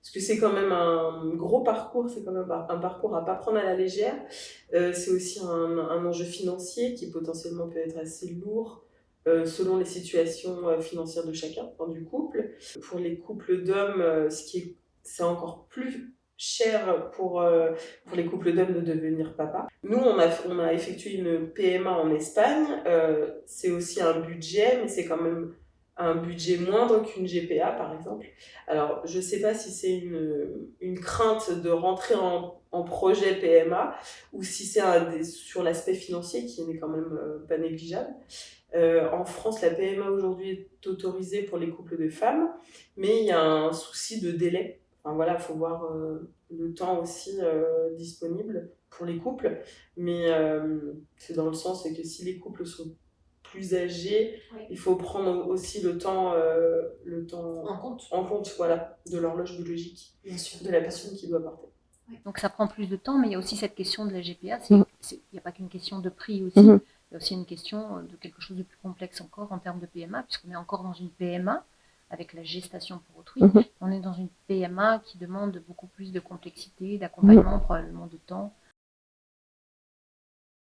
parce que c'est quand même un gros parcours, c'est quand même un parcours à pas prendre à la légère. C'est aussi un enjeu financier qui potentiellement peut être assez lourd, selon les situations, financières de chacun, enfin du couple. Pour les couples d'hommes, c'est encore plus cher pour les couples d'hommes de devenir papa. Nous, on a effectué une PMA en Espagne. C'est aussi un budget, mais c'est quand même un budget moindre qu'une GPA, par exemple. Alors, je ne sais pas si c'est une crainte de rentrer en projet PMA ou si c'est sur l'aspect financier qui n'est quand même pas négligeable. En France, la PMA aujourd'hui est autorisée pour les couples de femmes, mais il y a un souci de délai. Enfin, voilà, il faut voir le temps aussi disponible pour les couples, mais c'est dans le sens que si les couples sont plus âgés, oui, il faut prendre aussi le temps en compte voilà, de l'horloge biologique, bien sûr, de la personne qui doit porter. Donc ça prend plus de temps, mais il y a aussi cette question de la GPA. Il n'y a pas qu'une question de prix aussi, il y a aussi une question de quelque chose de plus complexe encore en termes de PMA, puisqu'on est encore dans une PMA avec la gestation pour autrui. On est dans une PMA qui demande beaucoup plus de complexité, d'accompagnement, probablement de temps,